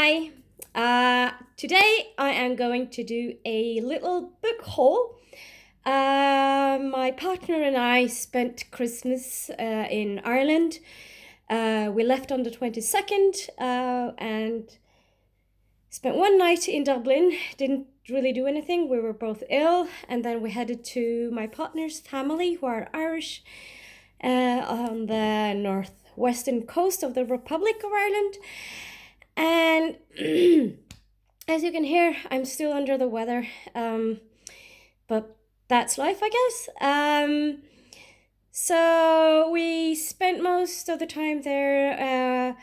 Hi. Today I am going to do a little book haul. My partner and I spent Christmas in Ireland. We left on the 22nd and spent one night in Dublin. Didn't really do anything. We were both ill. And then we headed to my partner's family, who are Irish, on the northwestern coast of the Republic of Ireland. And as you can hear, I'm still under the weather, but that's life, I guess. So we spent most of the time there.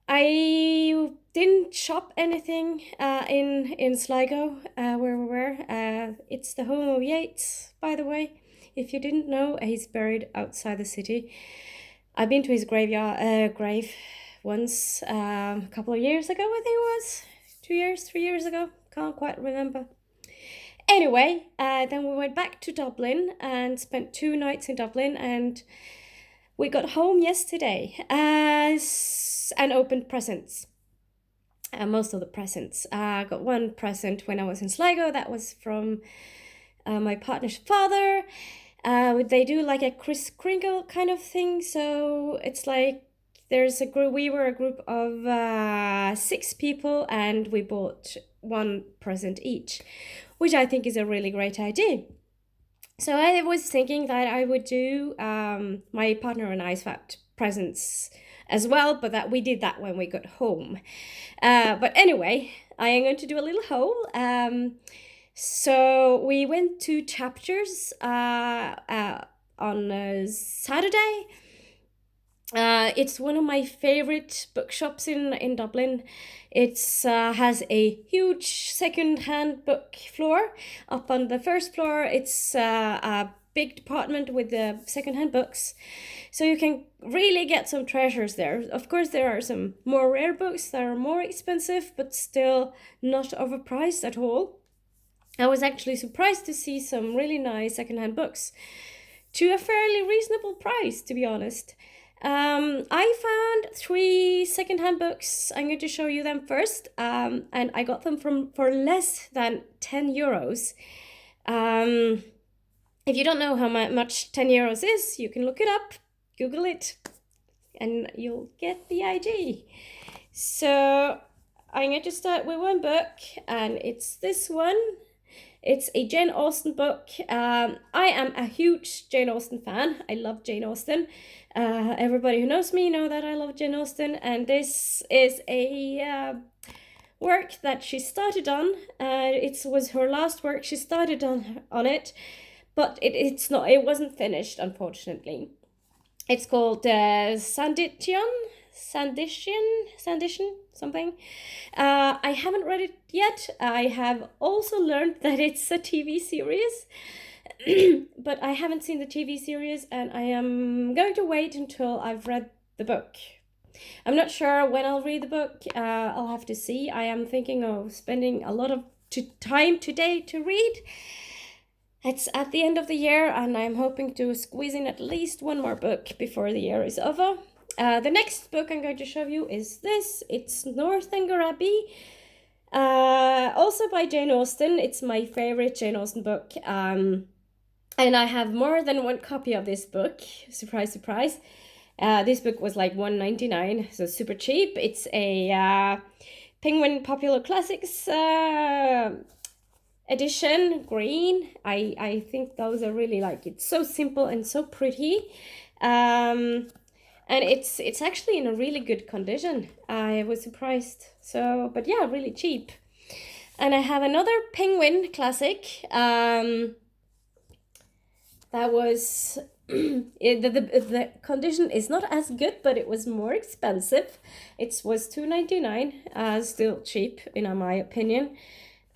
I didn't shop anything in Sligo, where we were. It's the home of Yeats, by the way. If you didn't know, he's buried outside the city. I've been to his grave once, a couple of years ago, I think it was 2 years, 3 years ago. Can't quite remember. Anyway, then we went back to Dublin and spent 2 nights in Dublin, and we got home yesterday and opened presents. Most of the presents. I got one present when I was in Sligo. That was from my partner's father. They do like a Kris Kringle kind of thing. So it's like there's a group. We were a group of 6 people, and we bought one present each, which I think is a really great idea. So I was thinking that I would do my partner and I swapped presents as well, but that we did that when we got home. But anyway, I am going to do a little haul. So we went to Chapters on Saturday. It's one of my favorite bookshops in Dublin. It's has a huge second-hand book floor. Up on the first floor, it's a big department with the second-hand books. So you can really get some treasures there. Of course, there are some more rare books that are more expensive, but still not overpriced at all. I was actually surprised to see some really nice second-hand books to a fairly reasonable price, to be honest. I found 3 second-hand books. I'm going to show you them first. And I got them for less than 10 euros. If you don't know how much 10 euros is, you can look it up, Google it, and you'll get the idea. So I'm going to start with one book, and it's this one. It's a Jane Austen book. I am a huge Jane Austen fan. I love Jane Austen. Everybody who knows me know that I love Jane Austen, and this is a work that she started on. It was her last work. She started on it, but it wasn't finished, unfortunately. It's called Sandition, something. I haven't read it yet. I have also learned that it's a TV series, but I haven't seen the TV series, and I am going to wait until I've read the book. I'm not sure when I'll read the book. I'll have to see. I am thinking of spending a lot of time today to read. It's at the end of the year, and I'm hoping to squeeze in at least one more book before the year is over. The next book I'm going to show you is this. It's Northanger Abbey, also by Jane Austen. It's my favorite Jane Austen book, and I have more than one copy of this book. Surprise, surprise. This book was like $1.99, so super cheap. It's a Penguin Popular Classics edition, green. I think those are really it's so simple and so pretty. And it's actually in a really good condition. I was surprised. So, but yeah, really cheap. And I have another Penguin classic. That was the condition is not as good, but it was more expensive. It was $2.99. Still cheap in my opinion.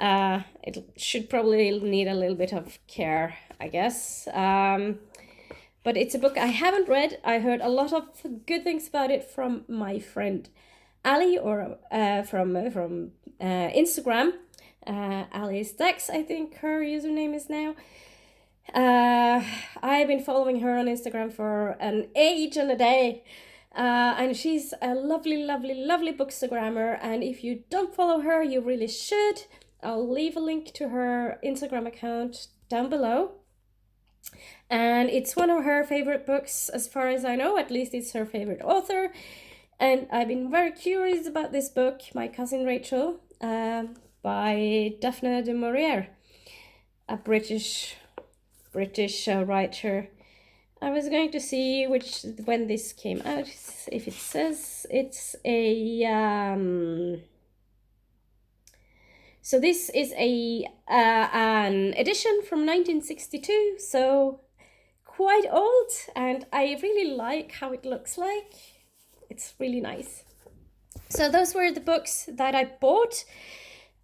It should probably need a little bit of care, I guess. But it's a book I haven't read. I heard a lot of good things about it from my friend Ali, or from Instagram. Ali Stacks, I think her username is now. I've been following her on Instagram for an age and a day. And she's a lovely, lovely, lovely bookstagrammer. And if you don't follow her, you really should. I'll leave a link to her Instagram account down below. And it's one of her favorite books, as far as I know. At least it's her favorite author. And I've been very curious about this book, My Cousin Rachel, by Daphne du Maurier, a British writer. I was going to see when this came out. If it says it's a so this is an edition from 1962, so quite old, and I really like how it looks like. It's really nice. So those were the books that I bought.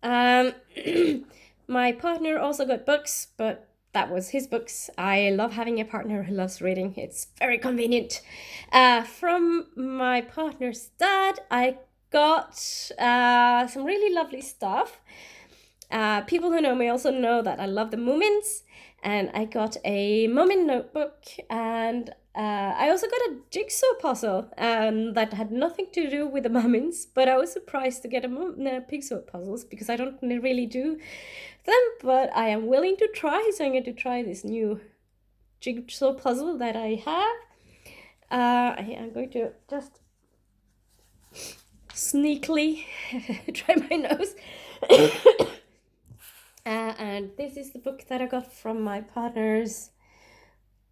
My partner also got books, but that was his books. I love having a partner who loves reading. It's very convenient. From my partner's dad, I got some really lovely stuff. People who know me also know that I love the Moomins, and I got a Moomin notebook, and I also got a jigsaw puzzle that had nothing to do with the Moomins, but I was surprised to get a jigsaw puzzles because I don't really do them, but I am willing to try, so I'm going to try this new jigsaw puzzle that I have. I'm going to just sneakily try my nose. And this is the book that I got from my partner's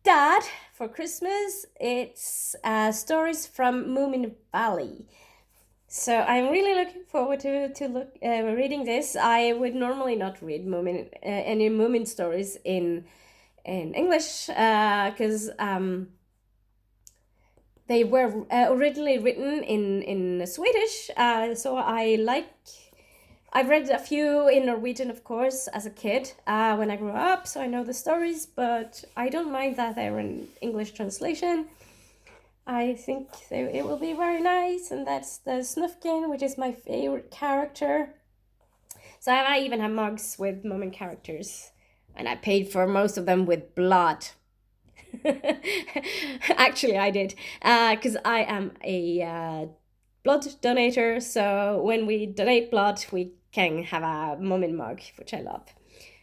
dad for Christmas. It's stories from Moomin Valley. So I'm really looking forward to reading this. I would normally not read any Moomin stories in English because they were originally written in Swedish. So I've read a few in Norwegian, of course, as a kid when I grew up, so I know the stories, but I don't mind that they're in English translation. I think it will be very nice, and that's the Snufkin, which is my favorite character. So I even have mugs with Moomin characters, and I paid for most of them with blood. Actually, I did, because I am a blood donator, so when we donate blood, we can have a Moomin mug, which I love.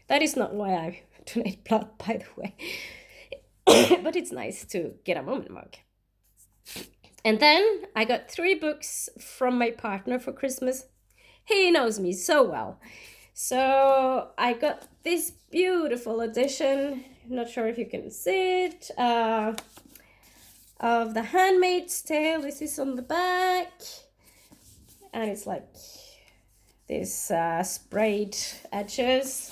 That is not why I donate blood, by the way. But it's nice to get a Moomin mug. And then I got 3 books from my partner for Christmas. He knows me so well. So I got this beautiful edition, not sure if you can see it, of The Handmaid's Tale. This is on the back. And it's like these sprayed edges.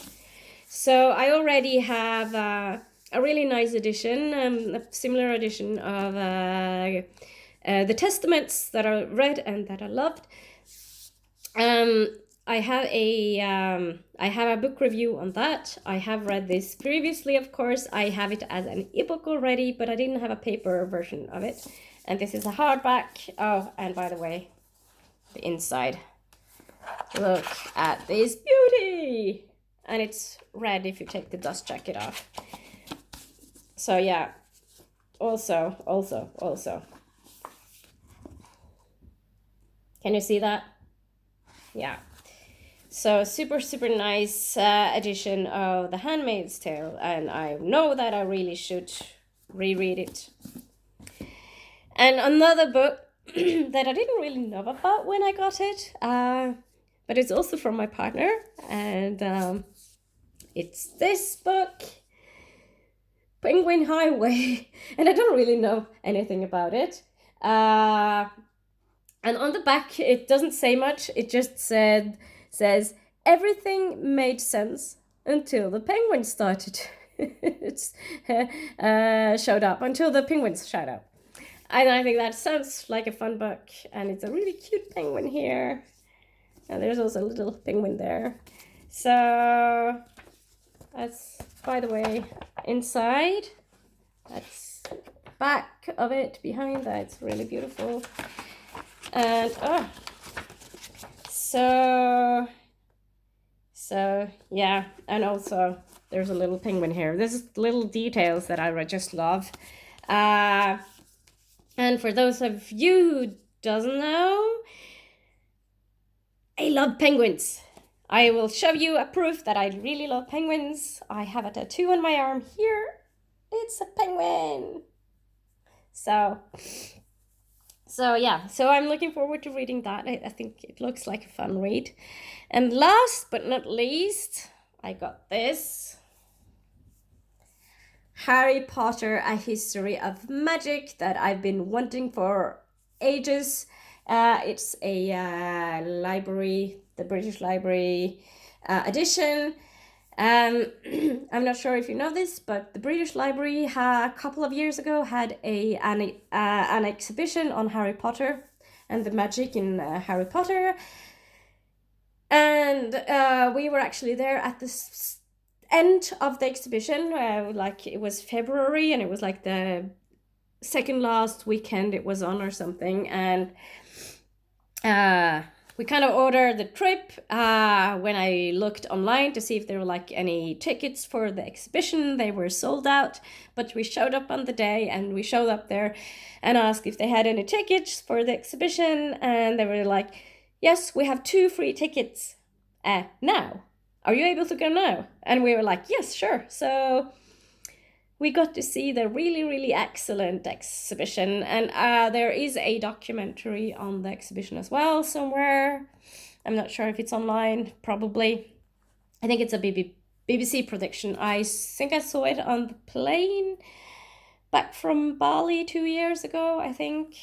So I already have a really nice edition, a similar edition of the Testaments that I read and that I loved. I have a book review on that. I have read this previously, of course. I have it as an ebook already, but I didn't have a paper version of it. And this is a hardback. Oh, and by the way, the inside. Look at this beauty! And it's red if you take the dust jacket off. So yeah, also. Can you see that? Yeah. So super nice edition of The Handmaid's Tale, and I know that I really should reread it. And another book that I didn't really know about when I got it, but it's also from my partner, and it's this book, Penguin Highway, and I don't really know anything about it. And on the back, it doesn't say much. It just says everything made sense until the penguins started. Showed up, until the penguins showed up. And I think that sounds like a fun book. And it's a really cute penguin here. And there's also a little penguin there. So that's, by the way, inside. That's back of it, behind that. It's really beautiful. And so yeah, and also there's a little penguin here. This is little details that I just love. And for those of you who doesn't know, I love penguins. I will show you a proof that I really love penguins. I have a tattoo on my arm here. It's a penguin. So yeah, so I'm looking forward to reading that. I think it looks like a fun read. And last but not least, I got this. Harry Potter, A History of Magic, that I've been wanting for ages. It's a library, the British Library edition. I'm not sure if you know this, but the British Library a couple of years ago had an exhibition on Harry Potter and the magic in Harry Potter. And we were actually there at the end of the exhibition. Like it was February, and it was like the second last weekend it was on or something. And we kind of ordered the trip. When I looked online to see if there were like any tickets for the exhibition, they were sold out. But we showed up on the day, and we showed up there and asked if they had any tickets for the exhibition, and they were like, yes, we have 2 free tickets now. Are you able to go now? And we were like, yes, sure. So we got to see the really, really excellent exhibition. And there is a documentary on the exhibition as well somewhere. I'm not sure if it's online, probably. I think it's a BBC production. I think I saw it on the plane back from Bali 2 years ago, I think.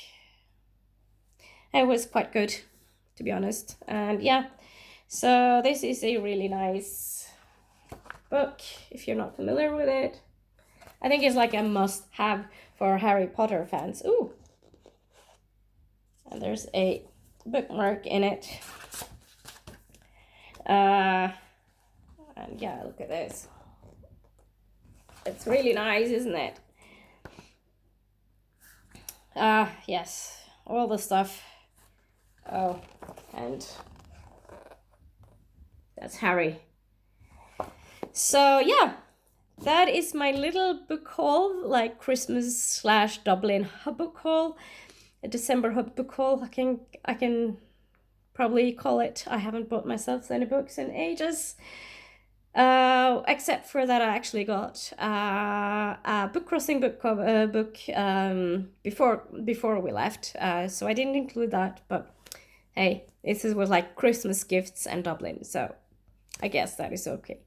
It was quite good, to be honest. And yeah, so this is a really nice book, if you're not familiar with it. I think it's like a must-have for Harry Potter fans. Ooh! And there's a bookmark in it. And yeah, look at this. It's really nice, isn't it? Yes, all the stuff. Oh, and that's Harry. So yeah, that is my little book haul, like Christmas / Dublin book haul, a December book haul. I can probably call it. I haven't bought myself any books in ages, except for that I actually got a book crossing book before we left. So I didn't include that, but hey, this was like Christmas gifts and Dublin, so I guess that is okay.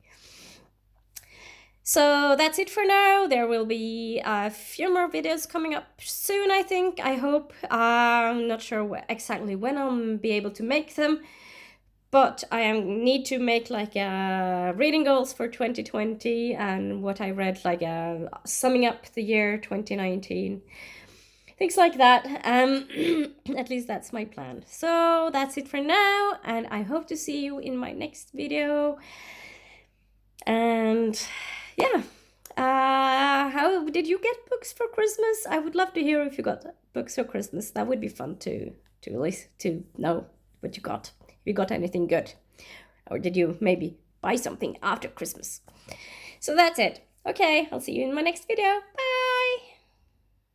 So that's it for now. There will be a few more videos coming up soon, I think. I hope. I'm not sure exactly when I'll be able to make them, but I need to make like reading goals for 2020 and what I read, like summing up the year 2019. Things like that. At least that's my plan. So that's it for now, and I hope to see you in my next video. And yeah, how did you get books for Christmas? I would love to hear if you got books for Christmas. That would be fun to know what you got. If you got anything good, or did you maybe buy something after Christmas? So that's it. Okay, I'll see you in my next video. Bye.